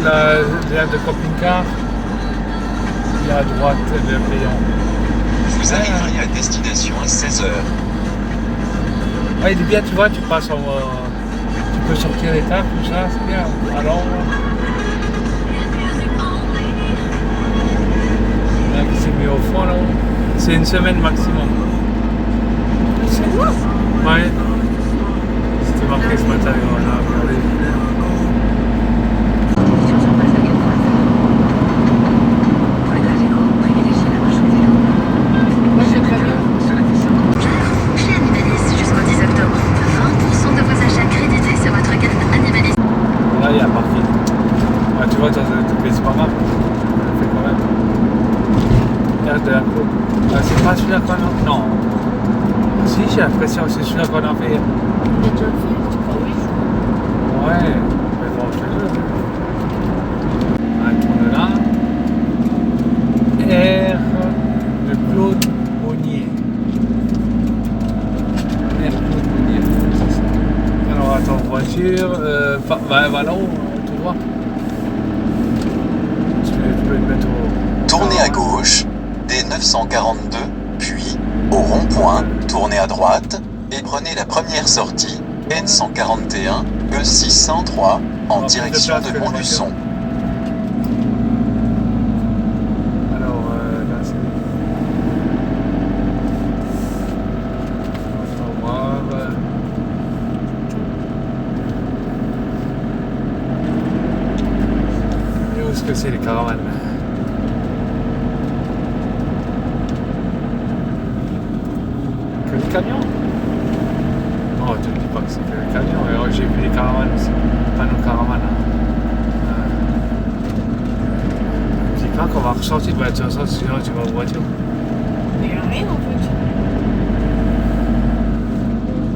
l'aire de camping-car. Et à droite, le payant. Vous arriverez à destination à 16h. Ouais, il est bien, tu vois, tu passes en. Tu peux sortir l'étape, tout ça, c'est bien. Alors. Là, qui s'est mis au fond là-haut. C'est une semaine maximum. C'est moi. Ouais. C'était marqué ce matin, on a regardé. Moi j'ai pas vu. Chez Animaliste jusqu'au 10 octobre. 20% de vos achats crédités sur votre carte Animaliste. Là, il y a un parking. Ah, tu vois, c'est pas grave. Ça fait quand même. Regarde de la côte. Ah, c'est pas celui-là qu'on a. Non. Si, j'ai l'impression que c'est celui-là qu'on a fait. Il est déjà fait, tu crois oui. Ouais. Mais bon, je te jure. Ah, tourne là. R de Claude Monnier. R Claude Monnier, c'est ça. Alors, attends, voiture. Va là-haut, tu vois. Tu peux le mettre au. Tournez à gauche, D942, puis au rond-point, tournez à droite et prenez la première sortie, N141, E603, en direction de Montluçon. Alors, là, c'est. On va voir. Et où est-ce que c'est les caravanes? Que les camions? Non, tu ne dis pas que c'est que les camions. Et j'ai vu les caravanes aussi. Pas nos caravanes. Ne dis pas qu'on va ressortir de la voiture, sinon tu vas en voiture. Mais il n'y a rien en fait.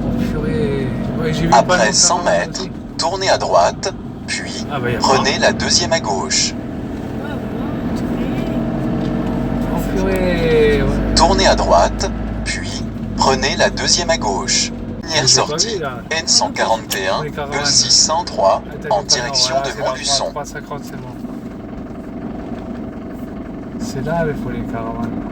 Oh purée. Ouais, j'ai vu Après 100 mètres, tournez à droite, puis Ah bah, y a prenez la deuxième à gauche. Ouais, voilà, c'est vrai. Oh purée. Ouais. Tournez à droite, puis prenez la deuxième à gauche. Première J'ai pas sortie, vu, là. N141, Les caravanes. E603, Ah, en direction de Montluçon. 350, c'est bon. C'est là il faut les caravanes.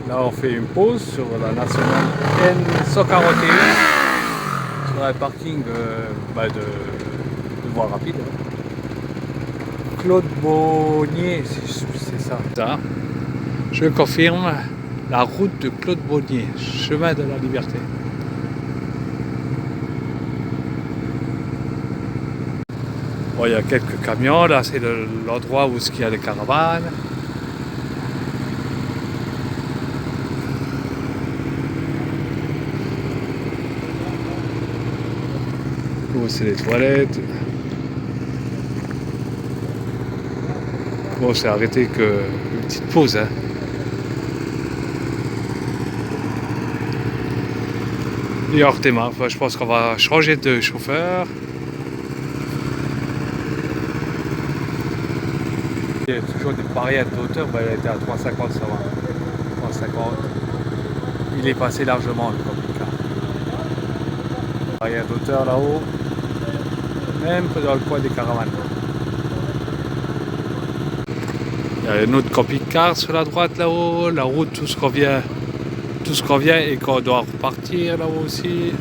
Là, on fait une pause sur la nationale N141 sur un parking de voie rapide. Claude Bonnier, c'est ça. Je confirme, la route de Claude Bonnier, chemin de la liberté. Bon, il y a quelques camions, là c'est l'endroit où il y a les caravanes. Bon, c'est les toilettes. Bon, c'est arrêté que une petite pause, hein. Et on redémarre. Enfin, je pense qu'on va changer de chauffeur. Il y a toujours des barrières d'auteur. Elle était à 3,50 ça va. 3,50. Il est passé largement le camping-car. Barrière d'auteur là-haut. Même dans le coin des caravanes. Il y a un autre camping-car sur la droite là-haut, la route, tout ce qu'on vient et qu'on doit repartir là-haut aussi.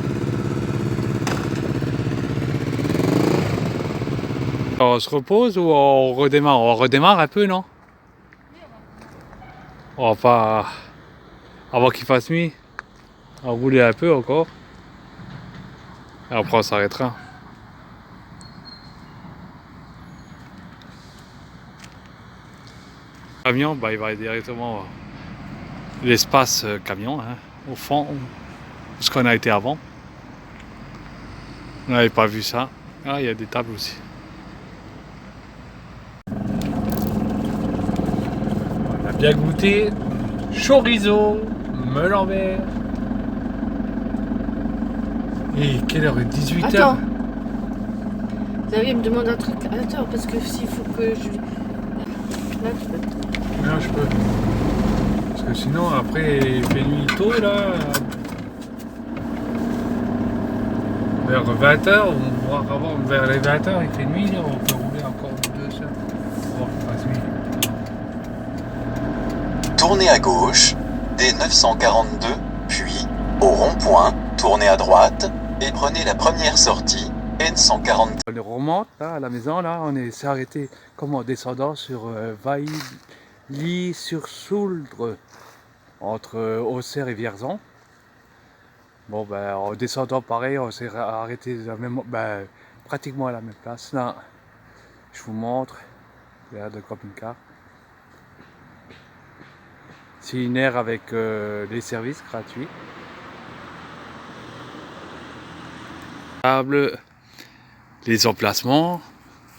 On se repose ou on redémarre? On redémarre un peu, non? On va pas... Avant qu'il fasse nuit, on va rouler un peu encore. Et après on s'arrêtera. Le camion, il va directement l'espace camion, hein, au fond, où ce qu'on a été avant. On n'avait pas vu ça. Ah, il y a des tables aussi. On a bien goûté. Chorizo, melon vert. Et quelle heure est 18h? Attends. Xavier me demande un truc. Attends, parce que s'il faut que je... Là, tu peux... Non, je peux. Parce Parce que sinon, après, il fait nuit tôt, là. Vers 20h, ou voire avant, vers les 20h, il fait nuit, là. On peut rouler encore 2 heures. Bon, passe nuit. Tournez à gauche, D942, puis, au rond-point, tournez à droite et prenez la première sortie, N140. On remonte, là, à la maison, là. On s'est arrêté, comme en descendant sur Vailly-sur-Souldre, entre Auxerre et Vierzon. Bon, ben, en descendant pareil, on s'est arrêté pratiquement à la même place. Là, je vous montre l'aire de camping-car. C'est une aire avec des services gratuits. Les emplacements,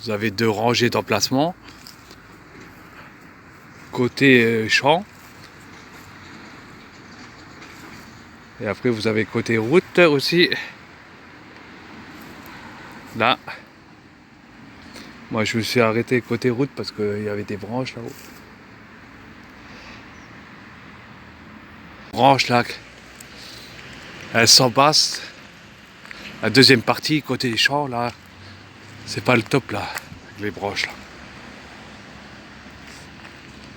vous avez 2 rangées d'emplacements. Côté champ. Et après vous avez côté route aussi. Là. Moi je me suis arrêté côté route parce qu'il y avait des branches là-haut. Branches là. Elles s'embassent. La deuxième partie côté des champs là. C'est pas le top là. Avec les branches là.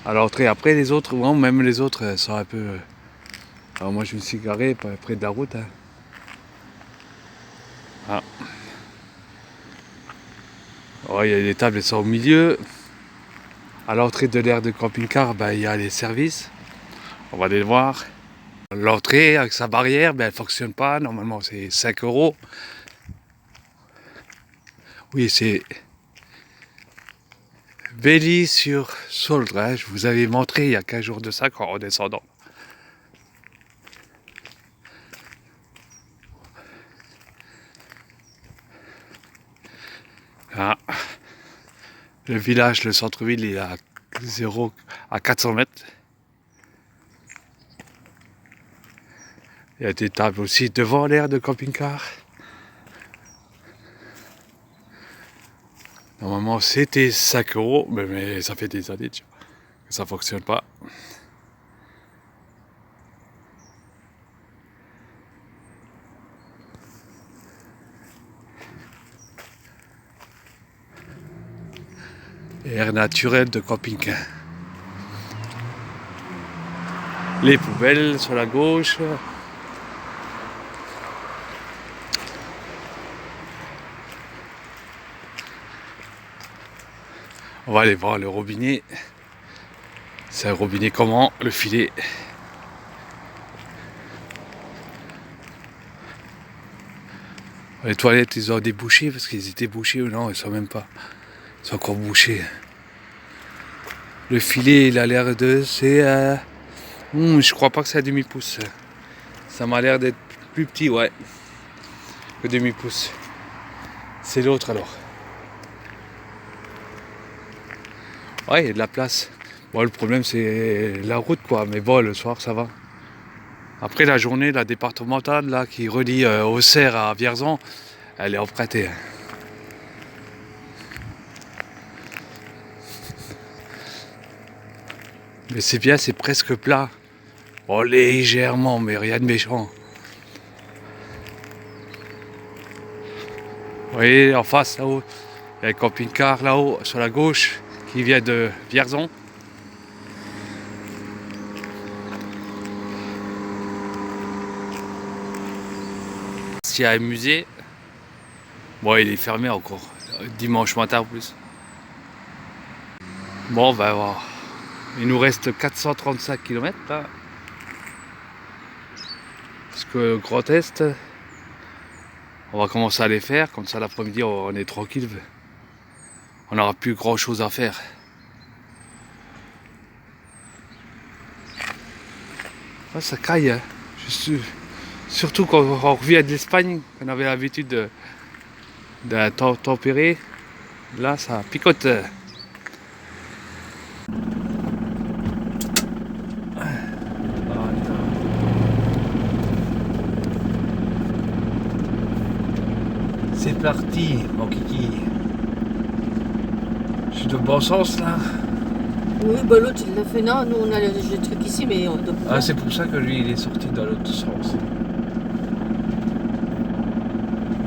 À l'entrée après les autres, bon, même les autres sont un peu. Alors moi je me suis garé près de la route. Hein. Ah. Oh, il y a des tables, elles sont au milieu. À l'entrée de l'aire de camping-car, il y a les services. On va aller voir. L'entrée avec sa barrière, elle ne fonctionne pas. Normalement c'est 5 €. Oui, c'est Vailly-sur-Souldre. Hein. Je vous avais montré il y a 15 jours de ça en redescendant. Ah. Le village, le centre-ville, il est à 400 mètres. Il y a des tables aussi devant l'aire de camping-car. Normalement, c'était 5 €, mais ça fait des années que ça ne fonctionne pas. Air naturel de camping. Les poubelles sur la gauche. On va aller voir le robinet. C'est un robinet comment le filet. Les toilettes, ils ont débouché parce qu'ils étaient bouchés ou non, ils sont même pas. Ils sont encore bouchés. Le filet, il a l'air de... C'est... je crois pas que c'est un demi-pouce. Ça m'a l'air d'être plus petit, ouais. Que demi-pouce. C'est l'autre alors. Ouais, il y a de la place. Bon, le problème, c'est la route, quoi. Mais bon, le soir, ça va. Après, la journée, la départementale, là, qui relie Auxerre à Vierzon, elle est empruntée. Mais c'est bien, c'est presque plat. Bon, légèrement, mais rien de méchant. Vous voyez, en face, là-haut, il y a un camping-car, là-haut, sur la gauche, qui vient de Vierzon. S'il y a un musée, bon, il est fermé encore, dimanche matin en plus. Bon, ben voilà. Il nous reste 435 km là. Parce que Grand Est, on va commencer à les faire, comme ça l'après-midi on est tranquille. On n'aura plus grand chose à faire. Ah, ça caille, hein. Surtout quand on revient de l'Espagne, on avait l'habitude de tempérer. Là ça picote. C'est parti, mon kiki. Je suis de bon sens là. Oui, bah l'autre il l'a fait. Non, nous on a le truc ici, mais on doit pas. Ah, c'est pour ça que lui, il est sorti dans l'autre sens.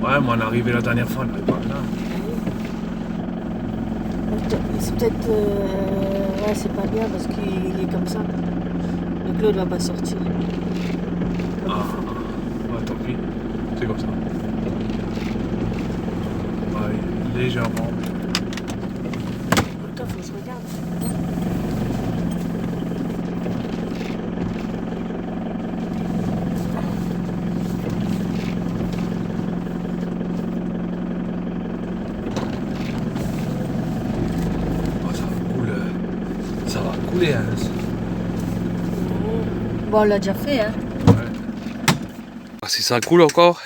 Ouais, mais on est arrivé la dernière fois, on n'avait pas là. C'est peut-être. Ouais, c'est pas bien parce qu'il est comme ça. Donc l'autre va pas sortir. Ah, ouais, tant pis. C'est comme ça. Ouais, légèrement. Attends, faut que je regarde. Oh, ça va couler, hein. Bon, on l'a déjà fait, hein. Ouais. Ah, si ça coule encore.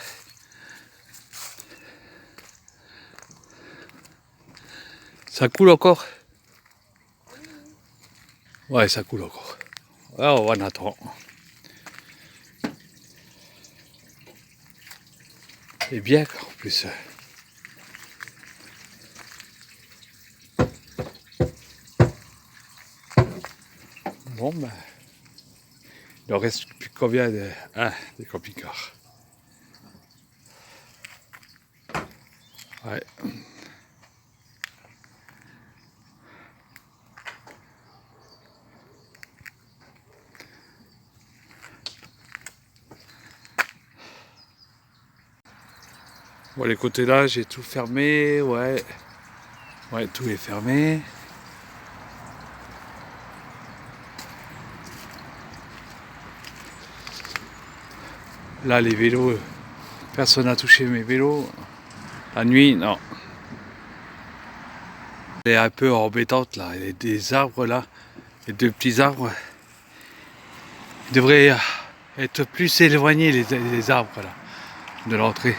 Ça coule encore. Ouais, ça coule encore. Ouais, on attend. Et bien en plus. Bon, ben. Il en reste plus combien de. Ah, des camping-cars. Ouais. Bon, les côtés là, j'ai tout fermé, ouais. Ouais, tout est fermé. Là, les vélos, personne n'a touché mes vélos. La nuit, non. Elle est un peu embêtante là, il y a des arbres là, les deux petits arbres. Ils devraient être plus éloignés les arbres là, de l'entrée.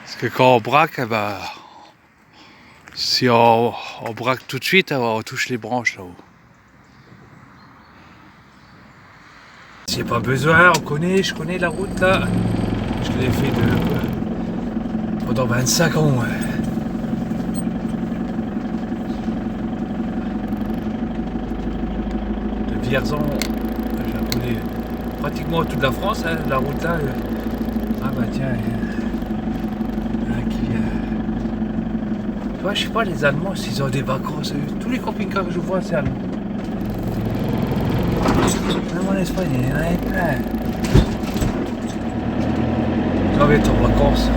Parce que quand on braque, bah, si on braque tout de suite, on touche les branches là-haut. J'ai pas besoin, je connais la route là. Je l'ai fait pendant 25 ans. Ouais. De Vierzon, je connais pratiquement toute la France, hein, la route là. Ah bah tiens, ouais, je sais pas, les Allemands, s'ils ont des vacances, tous les camping-cars que je vois, c'est allemand. Même en Espagne, il y en a plein. Quand on est en vacances.